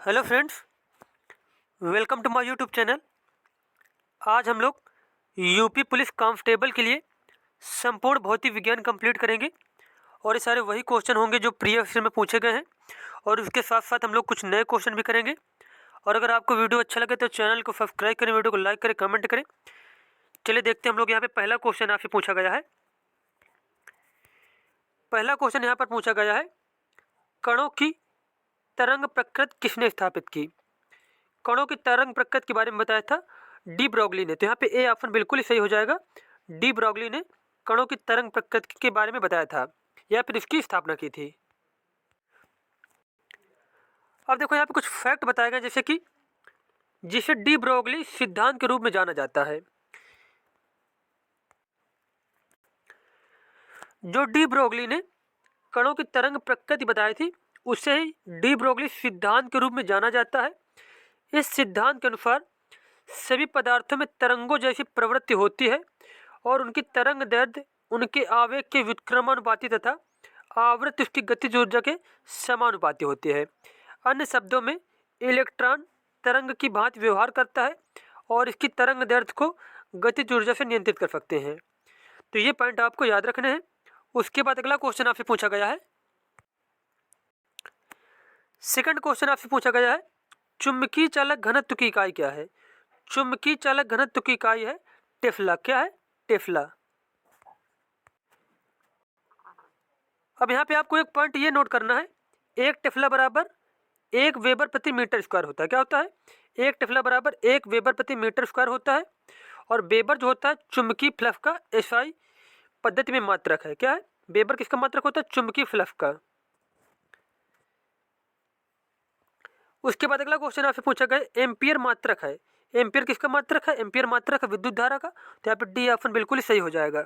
Hello friends, welcome to my YouTube channel. आज हम लोग यूपी पुलिस कांस्टेबल के लिए संपूर्ण भौतिक विज्ञान कंप्लीट करेंगे और ये सारे वही क्वेश्चन होंगे जो प्रीवियस ईयर में पूछे गए हैं और उसके साथ साथ हम लोग कुछ नए क्वेश्चन भी करेंगे। और अगर आपको वीडियो अच्छा लगे तो चैनल को सब्सक्राइब करें, वीडियो को लाइक करें, कमेंट करें। चलिए देखते हैं हम लोग यहाँ पे पहला क्वेश्चन आपसे पूछा गया है। पहला क्वेश्चन यहाँ पर पूछा गया है, कणों की तरंग प्रकृति किसने स्थापित की? कणों की तरंग प्रकृति के बारे में बताया था डी ब्रोगली ने। तो यहाँ पे ए ऑप्शन बिल्कुल ही सही हो जाएगा। डी ब्रोगली ने कणों की तरंग प्रकृति के बारे में बताया था या फिर इसकी स्थापना की थी। अब देखो यहाँ पे कुछ फैक्ट बताए गए, जैसे कि जिसे डी ब्रोगली सिद्धांत के रूप में जाना जाता है। जो डी ब्रोगली ने कणों की तरंग प्रकृति बताई थी उसे ही डी ब्रोगली सिद्धांत के रूप में जाना जाता है। इस सिद्धांत के अनुसार सभी पदार्थों में तरंगों जैसी प्रवृत्ति होती है और उनकी तरंग दैर्ध्य उनके आवेग के व्युत्क्रमानुपाती तथा आवृत्ति उसकी गतिज ऊर्जा के समानुपाती होती है। अन्य शब्दों में इलेक्ट्रॉन तरंग की भांति व्यवहार करता है और इसकी तरंग दैर्ध्य को गतिज ऊर्जा से नियंत्रित कर सकते हैं। तो ये पॉइंट आपको याद रखने हैं। उसके बाद अगला क्वेश्चन आपसे पूछा गया है। सेकंड क्वेश्चन आपसे पूछा गया है, चुंबकीय चालक घनत्व की इकाई क्या है? चुंबकीय चालक घनत्व की इकाई है टेस्ला। क्या है? टेस्ला। अब यहाँ पे आपको एक पॉइंट ये नोट करना है, एक टेस्ला बराबर 1 वेबर प्रति मीटर स्क्वायर होता है। क्या होता है? एक टेस्ला बराबर 1 वेबर प्रति मीटर स्क्वायर होता है। और वेबर जो होता है चुंबकीय फ्लक्स का एसआई पद्धति में मात्रक है। क्या है? वेबर किसका मात्रक होता है? चुंबकीय फ्लक्स का। उसके बाद अगला क्वेश्चन आपसे पूछा गया, एम्पियर मात्रक है। एम्पियर किसका मात्रक है? एम्पियर मात्रक है विद्युत धारा का। तो यहाँ पे डी ऑप्शन बिल्कुल ही सही हो जाएगा।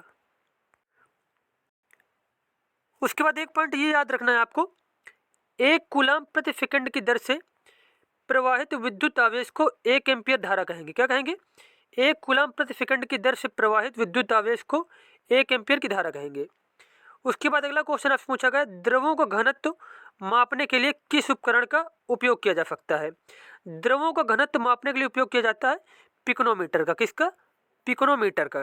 उसके बाद एक पॉइंट ये याद रखना है आपको, 1 कूलम प्रति सेकंड की दर से प्रवाहित विद्युत आवेश को 1 एम्पियर धारा कहेंगे। क्या कहेंगे? 1 कूलम प्रति सेकंड की दर से प्रवाहित विद्युत आवेश को 1 एम्पियर की धारा कहेंगे। उसके बाद अगला क्वेश्चन आपसे पूछा गया, द्रवों का घनत्व मापने के लिए किस उपकरण का उपयोग किया जा सकता है? द्रवों का घनत्व मापने के लिए उपयोग किया जाता है पिकोनोमीटर का। किसका? पिकोनोमीटर का।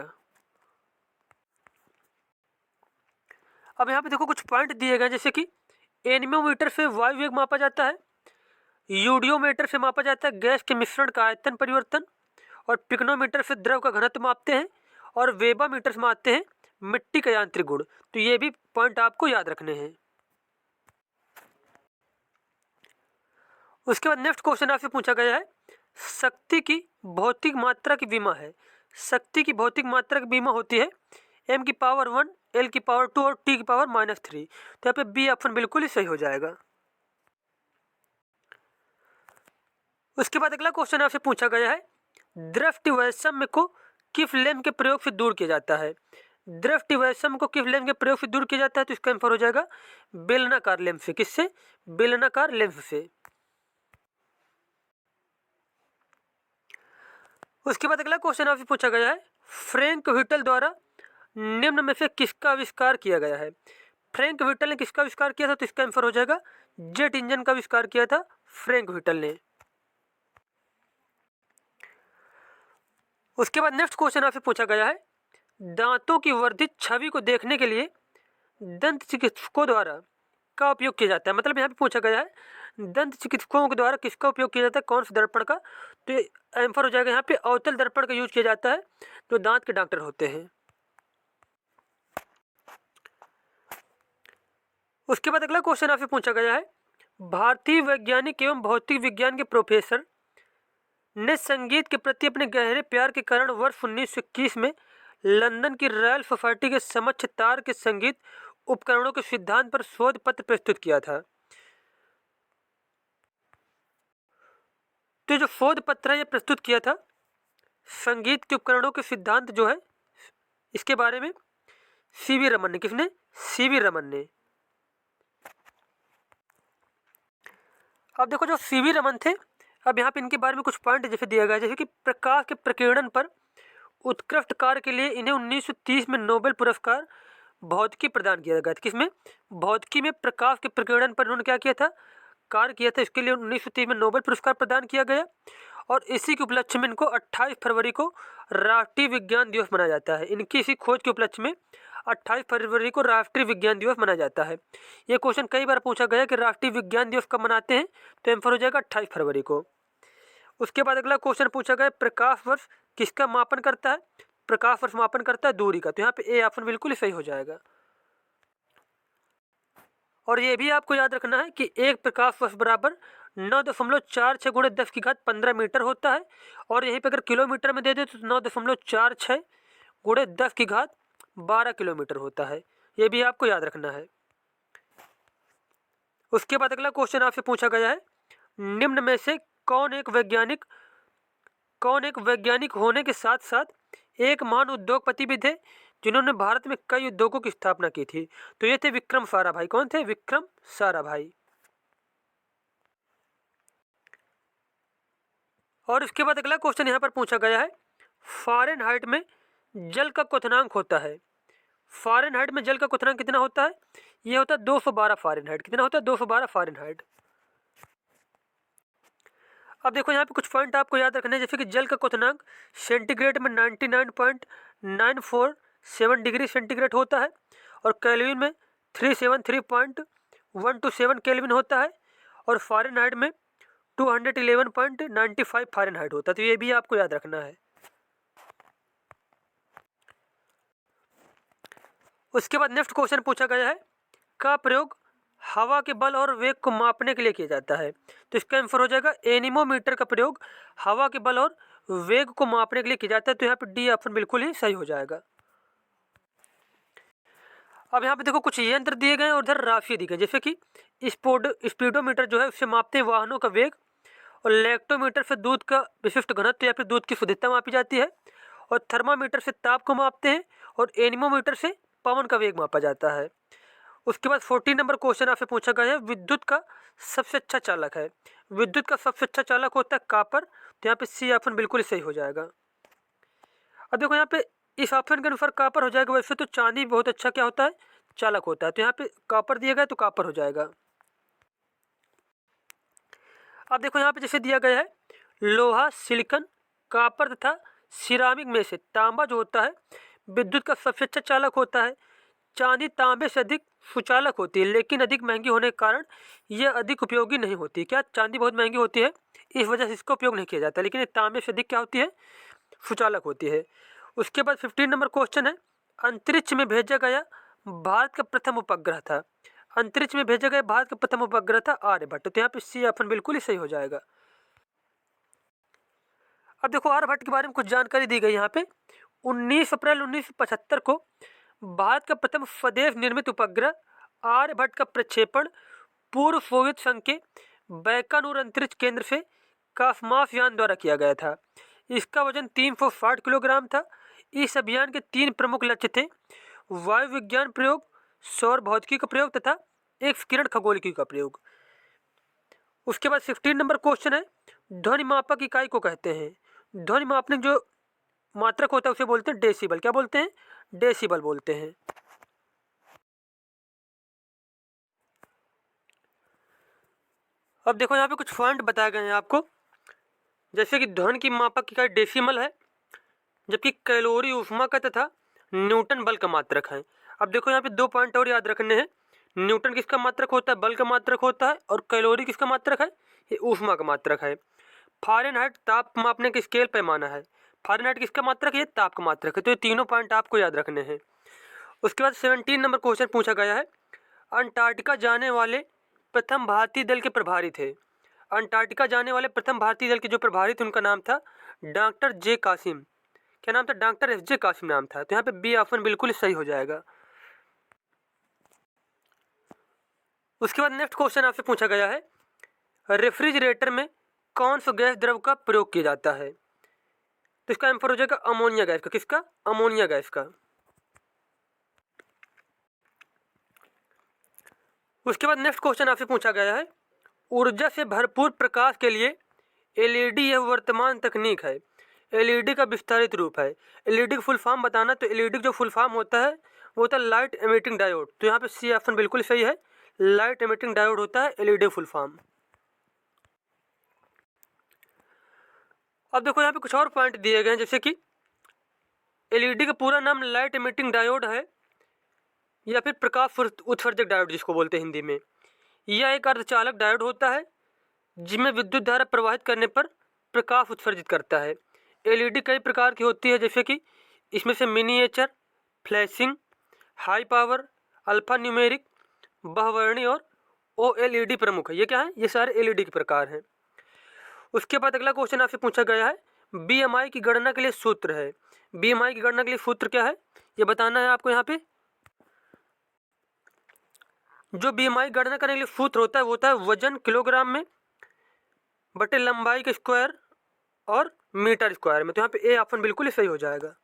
अब यहाँ पे देखो कुछ पॉइंट दिए गए, जैसे कि एनीमोमीटर से वायु वेग मापा जाता है, यूडियोमीटर से मापा जाता है गैस के मिश्रण का आयतन परिवर्तन, और पिकोनोमीटर से द्रव का घनत्व मापते हैं, और वेबामीटर से मापते हैं मिट्टी का यांत्रिक गुण। तो ये भी पॉइंट आपको याद रखने हैं। उसके बाद नेक्स्ट क्वेश्चन आपसे पूछा गया है, शक्ति की भौतिक मात्रा की विमा है। शक्ति की भौतिक मात्रा की विमा होती है m की पावर 1, l की पावर 2 और t की पावर -3। तो यहाँ पे बी ऑप्शन बिल्कुल ही सही हो जाएगा। उसके बाद अगला क्वेश्चन आपसे पूछा गया है, दृष्टि वैषम्य को किस लेंस के प्रयोग से दूर किया जाता है? दृष्टि वैषम्य को किस लेंस के प्रयोग से दूर किया जाता है? तो इसका आंसर हो जाएगा बेलनाकार लेंस से। किससे? बेलनाकार लेंस से। उसके बाद अगला क्वेश्चन आपसे पूछा गया है, फ्रैंक व्हिटल द्वारा निम्न में से किसका आविष्कार किया गया है? फ्रैंक व्हिटल ने किसका आविष्कार किया था? तो इसका आंसर हो जाएगा जेट इंजन का आविष्कार किया था फ्रैंक व्हिटल ने। उसके बाद नेक्स्ट क्वेश्चन आपसे पूछा गया है, दांतों की वर्धित छवि को देखने के लिए दंत चिकित्सकों द्वारा का उपयोग किया जाता है। मतलब यहाँ पे पूछा गया है दंत चिकित्सकों के द्वारा किसका उपयोग किया जाता है, कौन सा दर्पण का? तो आंसर हो जाएगा यहाँ पे अवतल दर्पण का यूज किया जाता है जो दांत के डॉक्टर होते हैं। उसके बाद अगला क्वेश्चन आपसे पूछा गया है, भारतीय वैज्ञानिक एवं भौतिक विज्ञान के प्रोफेसर ने संगीत के प्रति अपने गहरे प्यार के कारण वर्ष 1921 में लंदन की रॉयल सोसाइटी के समक्ष तार के संगीत उपकरणों के सिद्धांत पर शोध पत्र प्रस्तुत किया था। तो जो शोध पत्र है ये प्रस्तुत किया था संगीत के उपकरणों के सिद्धांत जो है इसके बारे में सीवी रमन ने। किसने? सीवी रमन ने। अब देखो जो सीवी रमन थे, अब यहाँ पे इनके बारे में कुछ पॉइंट जैसे दिया गया, जैसे कि प्रकाश के प्रकीर्णन पर उत्कृष्ट कार्य के लिए इन्हें 1930 में नोबेल पुरस्कार भौतिकी प्रदान किया गया था। किसमें? भौतिकी में प्रकाश के प्रकीर्णन पर उन्होंने क्या किया था? कार्य किया था इसके लिए 1930 में नोबेल पुरस्कार प्रदान किया गया। और इसी के उपलक्ष्य में इनको 28 फरवरी को राष्ट्रीय विज्ञान दिवस मनाया जाता है। इनकी इसी खोज के उपलक्ष्य में 28 फरवरी को राष्ट्रीय विज्ञान दिवस मनाया जाता है। ये क्वेश्चन कई बार पूछा गया कि राष्ट्रीय विज्ञान दिवस कब मनाते हैं, तो आंसर हो जाएगा 28 फरवरी को। उसके बाद अगला क्वेश्चन पूछा गया प्रकाश वर्ष किसका मापन करता है। प्रकाश वर्ष मापन करता है दूरी का, तो यहाँ पे ए ऑप्शन बिल्कुल ही सही हो जाएगा। और ये भी आपको याद रखना है कि एक प्रकाश वर्ष बराबर 9.46 गुणे 10 की घात 15 मीटर होता है। और यहीं पे अगर किलोमीटर में दे दे तो 9.46 गुणे 10 की घात 12 किलोमीटर होता है। ये भी आपको याद रखना है। उसके बाद अगला क्वेश्चन आपसे पूछा गया है निम्न में से कौन एक वैज्ञानिक होने के साथ साथ एक महान उद्योगपति भी थे जिन्होंने भारत में कई उद्योगों की स्थापना की थी। तो ये थे विक्रम साराभाई। कौन थे? विक्रम साराभाई। और इसके बाद अगला क्वेश्चन यहाँ पर पूछा गया है फ़ारेनहाइट में जल का क्वथनांक होता है। फ़ारेनहाइट में जल का क्वथनांक कितना होता है? ये होता है 212 फ़ारेनहाइट। कितना होता है? 212 फ़ारेनहाइट। अब देखो यहाँ पे कुछ पॉइंट आपको याद रखने हैं, जैसे कि जल का क्वथनांक सेंटीग्रेड में 99.947 डिग्री सेंटीग्रेड होता है और केल्विन में 373.127 केल्विन होता है और फ़ारेनहाइट में 211.95 फ़ारेनहाइट होता है। तो ये भी आपको याद रखना है। उसके बाद नेक्स्ट क्वेश्चन पूछा गया है का प्रयोग हवा के बल और वेग को मापने के लिए किया जाता है। तो इसका आंसर हो जाएगा एनीमोमीटर का प्रयोग हवा के बल और वेग को मापने के लिए किया जाता है। तो यहाँ पे डी ऑप्शन बिल्कुल ही सही हो जाएगा। अब यहाँ पे देखो कुछ यंत्र दिए गए हैं और उधर राशि दी गई, जैसे कि स्पीडोमीटर जो है उससे मापते हैं वाहनों का वेग और लैक्टोमीटर से दूध का विशिष्ट घनत्व या फिर दूध की शुद्धता मापी जाती है और थर्मामीटर से ताप को मापते हैं और एनीमोमीटर से पवन का वेग मापा जाता है। उसके बाद 14 नंबर क्वेश्चन आपसे पूछा गया है विद्युत का सबसे अच्छा चालक है। विद्युत का सबसे अच्छा चालक होता है कॉपर। तो यहाँ पे सी ऑप्शन बिल्कुल सही हो जाएगा। अब देखो यहाँ पे इस ऑप्शन के अनुसार कॉपर हो जाएगा, वैसे तो चांदी बहुत अच्छा क्या होता है? चालक होता है। तो यहाँ पे कॉपर दिया गया तो कॉपर हो जाएगा। अब देखो यहाँ पे जैसे दिया गया है लोहा, सिलिकॉन, कॉपर तथा सिरामिक में से तांबा जो होता है विद्युत का सबसे अच्छा चालक होता है। चांदी तांबे से अधिक सुचालक होती है लेकिन अधिक महंगी होने के कारण यह अधिक उपयोगी नहीं होती। क्या? चांदी बहुत महंगी होती है, इस वजह से इसका उपयोग नहीं किया जाता, लेकिन ये तांबे से अधिक क्या होती है? सुचालक होती है। उसके बाद 15 नंबर क्वेश्चन है अंतरिक्ष में भेजा गया भारत का प्रथम उपग्रह था। अंतरिक्ष में भेजा गया भारत का प्रथम उपग्रह था आर्यभट्ट। तो यहाँ पे सी ऑप्शन बिल्कुल ही सही हो जाएगा। अब देखो आर्यभट्ट के बारे में कुछ जानकारी दी गई यहाँ पे 19 अप्रैल 1975 को भारत का प्रथम स्वदेश निर्मित उपग्रह आर्यभट्ट का प्रक्षेपण पूर्व सोवियत संघ के बैकानूर अंतरिक्ष केंद्र से कॉस्मॉस यान द्वारा किया गया था। इसका वजन 360 किलोग्राम था। इस अभियान के 3 प्रमुख लक्ष्य थे वायु विज्ञान प्रयोग, सौर भौतिकी का प्रयोग तथा एक्स किरण खगोलिकी का प्रयोग। उसके बाद 16 नंबर क्वेश्चन है ध्वनि मापक इकाई को कहते हैं। ध्वनि मापने जो मात्रक होता है उसे बोलते हैं डेसिबल। क्या बोलते हैं? डेसिबल बोलते हैं। अब देखो यहाँ पे कुछ पॉइंट बताए गए हैं आपको, जैसे कि ध्वनि की मापक इकाई डेसिमल है जबकि कैलोरी ऊष्मा का तथा न्यूटन बल का मात्रक है। अब देखो यहाँ पे 2 पॉइंट और याद रखने हैं। न्यूटन किसका मात्रक होता है? बल का मात्रक होता है। और कैलोरी किसका मात्रक है? ये ऊष्मा का मात्रक है। फ़ारेनहाइट ताप मापने के स्केल पैमाना है। फ़ारेनहाइट किसका मात्रक है? ये ताप का मात्रक है। तो ये तीनों पॉइंट आपको याद रखने हैं। उसके बाद 17 नंबर क्वेश्चन पूछा गया है अंटार्कटिका जाने वाले प्रथम भारतीय दल के प्रभारी थे। अंटार्कटिका जाने वाले प्रथम भारतीय दल के जो प्रभारी थे उनका नाम था डॉक्टर जे कासिम। क्या नाम था? डॉक्टर एस जे कासिम नाम था। तो यहाँ पे बी ऑप्शन बिल्कुल सही हो जाएगा। उसके बाद नेक्स्ट क्वेश्चन आपसे पूछा गया है रेफ्रिजरेटर में कौन सा गैस द्रव का प्रयोग किया जाता है। तो इसका आंसर हो जाएगा अमोनिया गैस का। किसका? अमोनिया गैस का। उसके बाद नेक्स्ट क्वेश्चन आपसे पूछा गया है ऊर्जा से भरपूर प्रकाश के लिए एलईडी यह वर्तमान तकनीक है। एलईडी का विस्तारित रूप है। एलईडी का फुल फॉर्म बताना, तो एलईडी जो फुल फॉर्म होता है वो होता है लाइट एमिटिंग डायोड। तो यहाँ पे सी ऑप्शन बिल्कुल सही है, लाइट एमिटिंग डायोड होता है एलईडी फुल फॉर्म। अब देखो यहाँ पे कुछ और पॉइंट दिए गए हैं, जैसे कि एलईडी का पूरा नाम लाइट एमिटिंग डायोड है या फिर प्रकाश उत्सर्जक डायोड जिसको बोलते हैं हिंदी में। यह एक अर्धचालक डायोड होता है जिसमें विद्युत धारा प्रवाहित करने पर प्रकाश उत्सर्जित करता है। एलईडी कई प्रकार की होती है, जैसे कि इसमें से miniature, flashing, high power, alpha numeric, बहुवर्णी और ओएलईडी प्रमुख है। ये क्या है? ये सारे एलईडी के प्रकार हैं। उसके बाद अगला क्वेश्चन आपसे पूछा गया है, बीएमआई की गणना के लिए सूत्र है। बीएमआई की गणना के लिए सूत्र क्या है ये बताना है आपको। यहाँ पे जो बीएमआई गणना करने के लिए सूत्र होता है वो होता है वजन किलोग्राम में बटे लंबाई के स्क्वायर और मीटर स्क्वायर में। तो यहाँ पे ए ऑप्शन बिल्कुल ही सही हो जाएगा।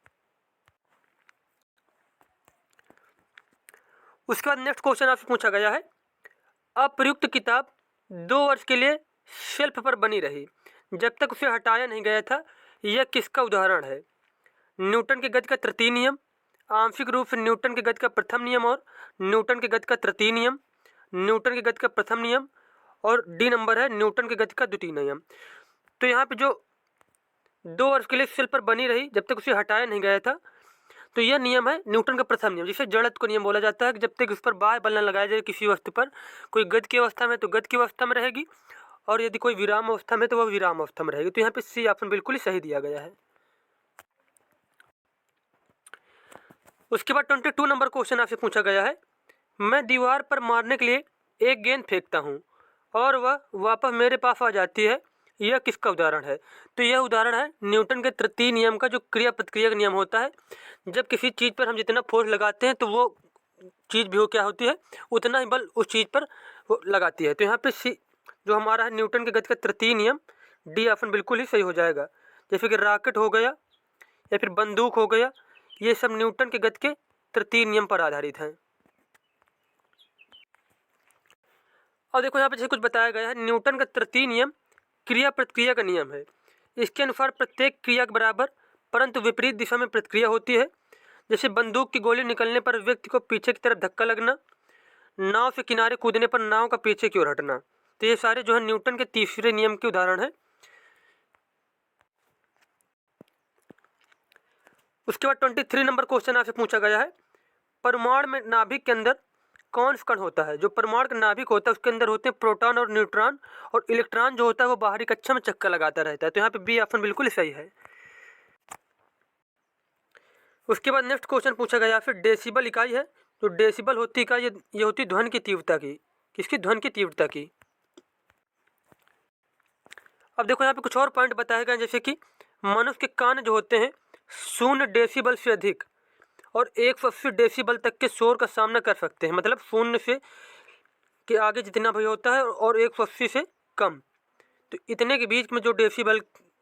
उसके बाद नेक्स्ट क्वेश्चन आपसे पूछा गया है, अप्रयुक्त किताब 2 वर्ष के लिए शेल्फ पर बनी रही जब तक उसे हटाया नहीं गया था, यह किसका उदाहरण है? न्यूटन के गति का तृतीय नियम, आंशिक रूप से न्यूटन के गति का प्रथम नियम और न्यूटन के गति का तृतीय नियम, न्यूटन के गति का प्रथम नियम और डी नंबर है न्यूटन के गति का द्वितीय नियम। तो यहाँ पे जो 2 वर्ष के लिए शेल्फ पर बनी रही जब तक उसे हटाया नहीं गया था, तो यह नियम है न्यूटन का प्रथम नियम, जिसे जड़त्व का नियम बोला जाता है कि जब तक उस पर बाह्य बल न लगाया जाए किसी वस्तु पर, कोई गति की अवस्था में तो गति की अवस्था में रहेगी और यदि कोई विराम अवस्था में तो वह विराम अवस्था में रहेगी। तो यहाँ पे सी ऑप्शन बिल्कुल ही सही दिया गया है। उसके बाद 22 नंबर क्वेश्चन आपसे पूछा गया है, मैं दीवार पर मारने के लिए एक गेंद फेंकता हूँ और वह वापस मेरे पास आ जाती है, यह किसका उदाहरण है? तो यह उदाहरण है न्यूटन के तृतीय नियम का, जो क्रिया प्रतिक्रिया का नियम होता है। जब किसी चीज़ पर हम जितना फोर्स लगाते हैं तो वो चीज़ भी हो क्या होती है, उतना ही बल उस चीज़ पर वो लगाती है। तो यहाँ पे सी जो हमारा है न्यूटन के गति का तृतीय नियम, डी ऑप्शन बिल्कुल ही सही हो जाएगा। जैसे कि रॉकेट हो गया या फिर बंदूक हो गया, ये सब न्यूटन के गति के तृतीय नियम पर आधारित हैं। और देखो यहाँ पे जैसे कुछ बताया गया है, न्यूटन का तृतीय नियम क्रिया प्रतिक्रिया का नियम है। इसके अनुसार प्रत्येक क्रिया के बराबर परंतु विपरीत दिशा में प्रतिक्रिया होती है। जैसे बंदूक की गोली निकलने पर व्यक्ति को पीछे की तरफ धक्का लगना, नाव से किनारे कूदने पर नाव का पीछे की ओर हटना। तो ये सारे जो है न्यूटन के तीसरे नियम के उदाहरण है। उसके बाद 23 नंबर क्वेश्चन आपसे पूछा गया है, परमाणु में नाभिक के अंदर कौन सा कण होता है? जो परमाणु का नाभिक होता है उसके अंदर होते हैं प्रोटॉन और न्यूट्रॉन, और इलेक्ट्रॉन जो होता है वो बाहरी कक्षा में चक्कर लगाता रहता है। तो यहाँ पे बी ऑप्शन बिल्कुल सही है। उसके बाद नेक्स्ट क्वेश्चन पूछा गया फिर डेसिबल इकाई है। तो डेसिबल होती इकाई ये होती ध्वनि की तीव्रता की। किसकी? ध्वनि की तीव्रता की। अब देखो यहाँ पे कुछ और पॉइंट बताए गए, जैसे कि मनुष्य के कान जो होते हैं 0 डेसिबल से अधिक और 180 डेसिबल तक के शोर का सामना कर सकते हैं। मतलब 0 से के आगे जितना भी होता है और 180 से कम, तो इतने के बीच में जो डेसिबल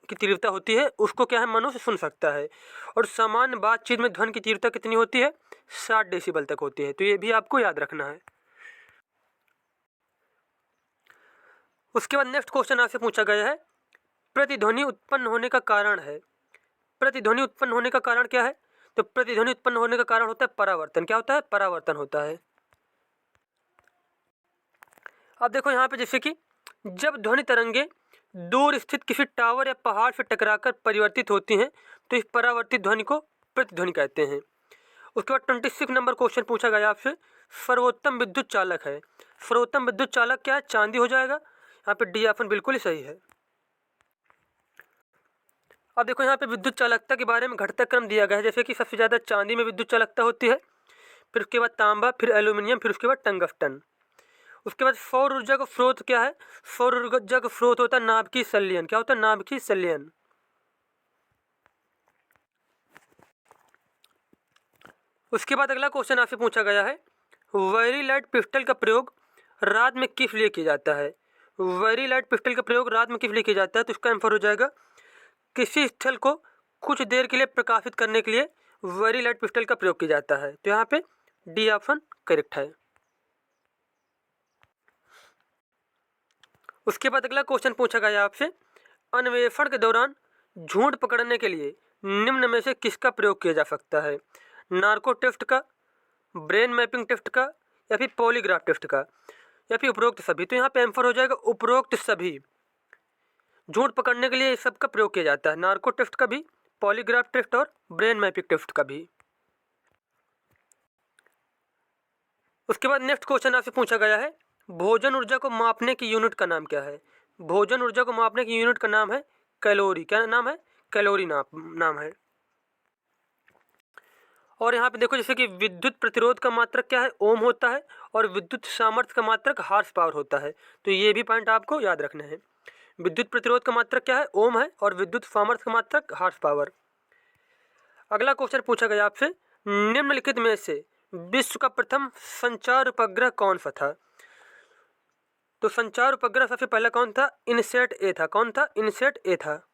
की तीव्रता होती है उसको क्या है, मनुष्य सुन सकता है। और सामान्य बातचीत में ध्वनि की तीव्रता कितनी होती है? 60 डेसिबल तक होती है। तो ये भी आपको याद रखना है। उसके बाद नेक्स्ट क्वेश्चन आपसे पूछा गया है, प्रतिध्वनि उत्पन्न होने का कारण है। प्रतिध्वनि उत्पन्न होने का कारण क्या है? तो प्रतिध्वनि उत्पन्न होने का कारण होता है परावर्तन। क्या होता है? परावर्तन होता है। अब देखो यहाँ पे जैसे कि जब ध्वनि तरंगे दूर स्थित किसी टावर या पहाड़ से टकराकर परिवर्तित होती हैं तो इस परावर्तित ध्वनि को प्रतिध्वनि कहते हैं। उसके बाद 26 नंबर क्वेश्चन पूछा गया आपसे, सर्वोत्तम विद्युत चालक है। सर्वोत्तम विद्युत चालक क्या है? चांदी हो जाएगा। यहाँ पे डी ऑप्शन बिल्कुल ही सही है। अब देखो यहाँ पे विद्युत चालकता के बारे में घटता क्रम दिया गया है, जैसे कि सबसे ज़्यादा चांदी में विद्युत चालकता होती है, फिर उसके बाद तांबा, फिर एल्यूमिनियम, फिर उसके बाद टंगस्टन। उसके बाद सौर ऊर्जा का स्रोत क्या है? सौर ऊर्जा का स्रोत होता है नाभिकीय संलयन। क्या होता है? नाभिकीय संलयन। उसके बाद अगला क्वेश्चन आपसे पूछा गया है, वेरी लाइट पिस्टल का प्रयोग रात में किस लिए किया जाता है? वेरी लाइट पिस्टल का प्रयोग रात में किस लिए किया जाता है? तो इसका आंसर हो जाएगा, किसी स्थल को कुछ देर के लिए प्रकाशित करने के लिए वेरी लाइट पिस्टल का प्रयोग किया जाता है। तो यहाँ पे डी ऑप्शन करेक्ट है। उसके बाद अगला क्वेश्चन पूछा गया आपसे, अन्वेषण के दौरान झूठ पकड़ने के लिए निम्न में से किसका प्रयोग किया जा सकता है? नार्को टेस्ट का, ब्रेन मैपिंग टेस्ट का, या फिर पॉलीग्राफ टेस्ट का, या फिर उपरोक्त सभी। तो यहाँ पे आंसर हो जाएगा उपरोक्त सभी। झूठ पकड़ने के लिए इस सब का प्रयोग किया जाता है, नार्को टेस्ट का भी, पॉलीग्राफ टेस्ट और ब्रेन मैपिंग टेस्ट का भी। उसके बाद नेक्स्ट क्वेश्चन आपसे पूछा गया है, भोजन ऊर्जा को मापने की यूनिट का नाम क्या है? भोजन ऊर्जा को मापने की यूनिट का नाम है कैलोरी। क्या नाम है? कैलोरी नाम है। और यहाँ पे देखो जैसे कि विद्युत प्रतिरोध का मात्रक क्या है? ओम होता है। और विद्युत सामर्थ्य का मात्रक हॉर्स पावर होता है। तो ये भी पॉइंट आपको याद रखना है। विद्युत प्रतिरोध का मात्रक क्या है? ओम है। और विद्युत सामर्थ्य का मात्रक हॉर्स पावर। अगला क्वेश्चन पूछा गया आपसे, निम्नलिखित में से विश्व का प्रथम संचार उपग्रह कौन सा था? तो संचार उपग्रह सबसे पहला कौन था? इनसैट ए था। कौन था? इनसैट ए था।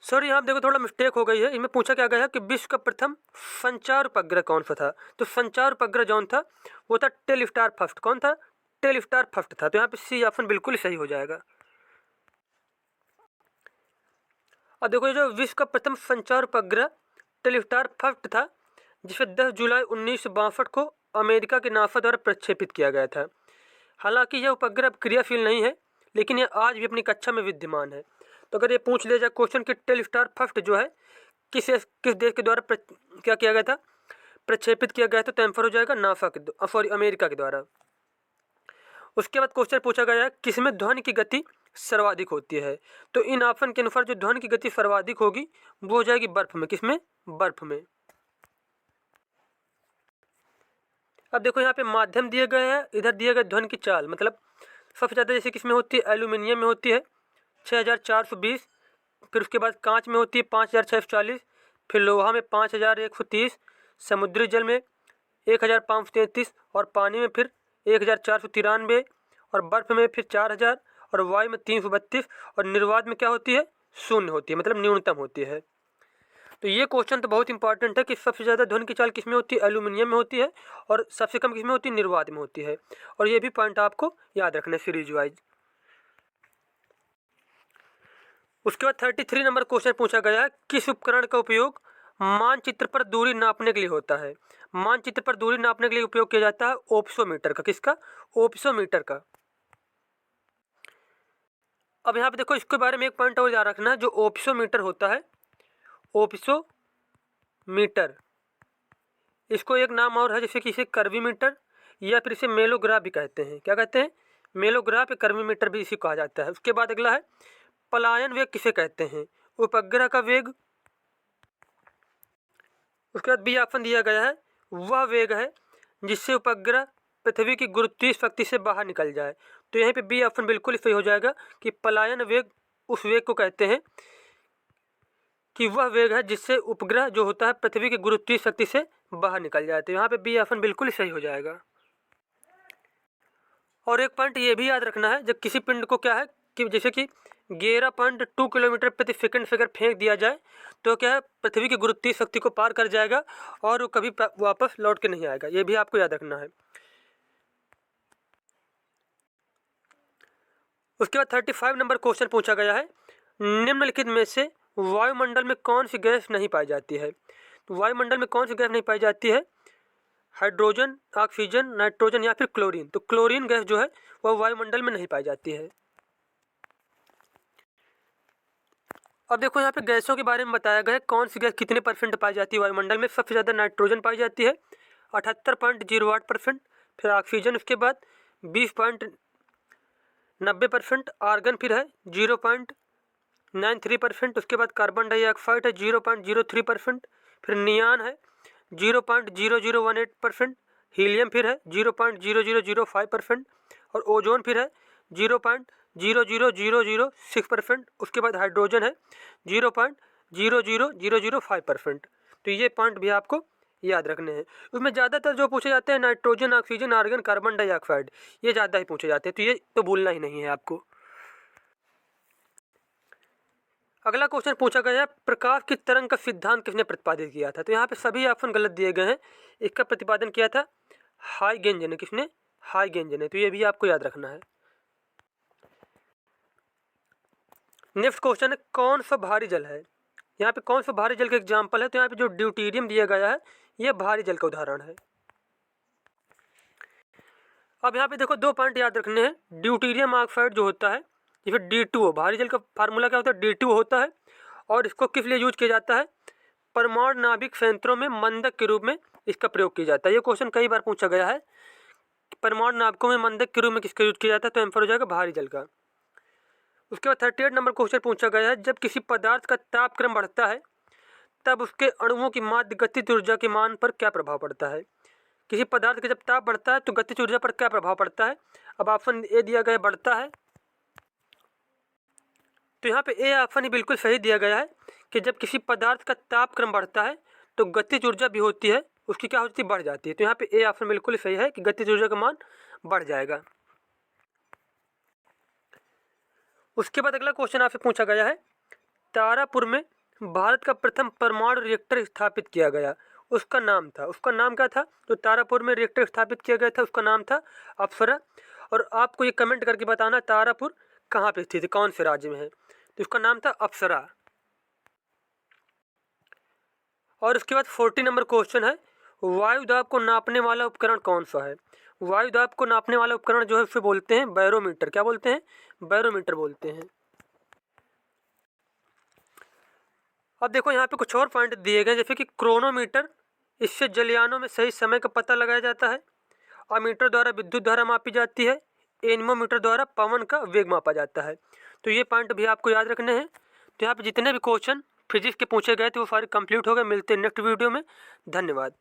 सर यहाँ देखो थोड़ा मिस्टेक हो गई है, इसमें पूछा क्या गया है कि विश्व का प्रथम संचार उपग्रह कौन सा था? तो संचार उपग्रह जौन था वो था टेलीस्टार फर्स्ट। कौन था? टेलीस्टार फर्स्ट था। तो यहाँ पे सी ऑप्शन बिल्कुल सही हो जाएगा। और देखो ये जो विश्व का प्रथम संचार उपग्रह टेलीस्टार फर्स्ट था, जिसे 10 जुलाई 1962 को अमेरिका के नासा द्वारा प्रक्षेपित किया गया था। हालांकि यह उपग्रह अब क्रियाशील नहीं है, लेकिन यह आज भी अपनी कक्षा में विद्यमान है। तो अगर ये पूछ लिया जाए क्वेश्चन कि टेलीस्टार फर्स्ट जो है किस देश के द्वारा क्या किया गया था? प्रक्षेपित किया गया था, तो आंसर हो जाएगा नासा के सॉरी अमेरिका के द्वारा। उसके बाद क्वेश्चन पूछा गया है, किसमें ध्वनि की गति सर्वाधिक होती है? तो इन ऑप्शन के अनुसार जो ध्वनि की गति सर्वाधिक होगी वो हो जाएगी बर्फ में। किसमें? बर्फ में। अब देखो यहाँ पे माध्यम दिए गए हैं, इधर दिए गए ध्वनि की चाल, मतलब सबसे ज़्यादा जैसे किसमें होती है? एल्यूमिनियम में होती है 6420, फिर उसके बाद कांच में होती है 5640, फिर लोहा में 5130, समुद्री जल में 1533 और पानी में फिर 1493 और बर्फ में फिर 4000 और वायु में 332 और निर्वात में क्या होती है? शून्य होती है, मतलब न्यूनतम होती है। तो ये क्वेश्चन तो बहुत इंपॉर्टेंट है कि सबसे ज़्यादा ध्वनि की चाल किसमें होती है? एल्यूमिनियम में होती है। और सबसे कम किसमें होती है? निर्वात में होती है। और ये भी पॉइंट आपको याद रखना है सीरीज वाइज। उसके बाद 33 नंबर क्वेश्चन पूछा गया, किस उपकरण का उपयोग मानचित्र पर दूरी नापने के लिए होता है? मानचित्र पर दूरी नापने के लिए उपयोग किया जाता है ओप्सोमीटर का। किसका? ओप्सोमीटर का। अब यहाँ पे देखो इसके बारे में एक पॉइंट और याद रखना है, जो ओप्सोमीटर होता है, ओप्सोमीटर, इसको एक नाम और है जैसे कि इसे कर्वीमीटर या फिर इसे मेलोग्राफ भी कहते हैं। क्या कहते हैं? मेलोग्राफ या कर्वीमीटर भी इसी कहा जाता है। उसके बाद अगला है, पलायन वेग किसे कहते हैं? उपग्रह का वेग। उसके बाद बी ऑप्शन दिया गया है, वह वेग है जिससे उपग्रह पृथ्वी की गुरुत्वीय शक्ति से बाहर निकल जाए। तो यहीं पे बी ऑप्शन बिल्कुल सही हो जाएगा कि पलायन वेग उस वेग को कहते हैं कि वह वेग है जिससे उपग्रह जो होता है पृथ्वी की गुरुत्वीय शक्ति से बाहर निकल जाए। तो यहाँ पे बी ऑप्शन बिल्कुल सही हो जाएगा। और एक पॉइंट ये भी याद रखना है, जब किसी पिंड को क्या है कि जैसे कि 11.2 किलोमीटर प्रति सेकंड से अगर फेंक दिया जाए तो क्या है, पृथ्वी की गुरुत्वीय शक्ति को पार कर जाएगा और वो कभी वापस लौट के नहीं आएगा। ये भी आपको याद रखना है। उसके बाद 35 नंबर क्वेश्चन पूछा गया है, निम्नलिखित में से वायुमंडल में कौन सी गैस नहीं पाई जाती है? तो वायुमंडल में कौन सी गैस नहीं पाई जाती है? हाइड्रोजन, ऑक्सीजन, नाइट्रोजन या फिर क्लोरीन। तो क्लोरीन गैस जो है वह वायुमंडल में नहीं पाई जाती है। अब देखो यहाँ पे गैसों के बारे में बताया गया है, कौन सी गैस कितने परसेंट पाई जाती है वायुमंडल में। सबसे ज़्यादा नाइट्रोजन पाई जाती है 78.08%, फिर ऑक्सीजन उसके बाद 20.90%, आर्गन फिर है 0.93%, उसके बाद कार्बन डाइऑक्साइड है 0.03%, फिर नियान है 0.0018%, हीलियम फिर है 0.0005% और ओजोन फिर है 0.00006%। उसके बाद हाइड्रोजन है 0.00005%। तो ये पॉइंट भी आपको याद रखने हैं। उसमें ज़्यादातर जो पूछे जाते हैं nitrogen, oxygen, argon, carbon dioxide, ये ज़्यादा ही पूछे जाते हैं। तो ये तो भूलना ही नहीं है आपको। अगला क्वेश्चन पूछा गया है, प्रकाश की तरंग का सिद्धांत किसने प्रतिपादित किया था? तो यहाँ पे सभी ऑप्शन गलत दिए गए हैं। इसका प्रतिपादन किया था हाइगेंस ने। किसने? हाइगेंस ने। तो ये भी आपको याद रखना है। नेक्स्ट क्वेश्चन है, कौन सा भारी जल है? यहाँ पे कौन सा भारी जल का एग्जाम्पल है? तो यहाँ पे जो ड्यूटीरियम दिया गया है ये भारी जल का उदाहरण है। अब यहाँ पे देखो 2 पॉइंट याद रखने हैं। ड्यूटीरियम ऑक्साइड जो होता है या फिर D2O, भारी जल का फार्मूला क्या होता है, D2O होता है। और इसको किस लिए यूज किया जाता है, परमाणु नाभिक संयंत्रों में मंदक के रूप में इसका प्रयोग किया जाता है। ये क्वेश्चन कई बार पूछा गया है, परमाणु नाभिकों में मंदक के रूप में किसका यूज किया जाता है, तो आंसर हो जाएगा भारी जल का। उसके बाद 38 नंबर क्वेश्चन पूछा गया है, जब किसी पदार्थ का तापक्रम बढ़ता है तब उसके अणुओं की माध्य गतिज ऊर्जा के मान पर क्या प्रभाव पड़ता है। किसी पदार्थ का जब ताप बढ़ता है तो गतिज ऊर्जा पर क्या प्रभाव पड़ता है। अब ऑप्शन ए दिया गया है बढ़ता है, तो यहाँ पे ए ऑप्शन ही बिल्कुल सही दिया गया है कि जब किसी पदार्थ का तापक्रम बढ़ता है तो गतिज ऊर्जा भी होती है उसकी क्या होती है, बढ़ जाती है। तो यहाँ पे ए ऑप्शन बिल्कुल सही है कि गतिज ऊर्जा का मान बढ़ जाएगा। उसके बाद अगला क्वेश्चन आपसे पूछा गया है, तारापुर में भारत का प्रथम परमाणु रिएक्टर स्थापित किया गया, उसका नाम क्या था। तो तारापुर में रिएक्टर स्थापित किया गया था, उसका नाम था अप्सरा। और आपको ये कमेंट करके बताना तारापुर कहाँ पे स्थित है, कौन से राज्य में है, तो उसका नाम था अप्सरा। और उसके बाद 40 नंबर क्वेश्चन है, वायु दाब को नापने वाला उपकरण कौन सा है। वायु दाब को नापने वाला उपकरण जो है उसे बोलते हैं बैरोमीटर। क्या बोलते हैं, बैरोमीटर बोलते हैं। अब देखो यहाँ पे कुछ और पॉइंट दिए गए, जैसे कि क्रोनोमीटर, इससे जलयानों में सही समय का पता लगाया जाता है। अमीटर द्वारा विद्युत धारा मापी जाती है। एनीमोमीटर द्वारा पवन का वेग मापा जाता है। तो ये पॉइंट भी आपको याद रखने हैं। तो यहाँ पे जितने भी क्वेश्चन फिजिक्स के पूछे गए थे वो सारे कंप्लीट हो गए। मिलते हैं नेक्स्ट वीडियो में। धन्यवाद।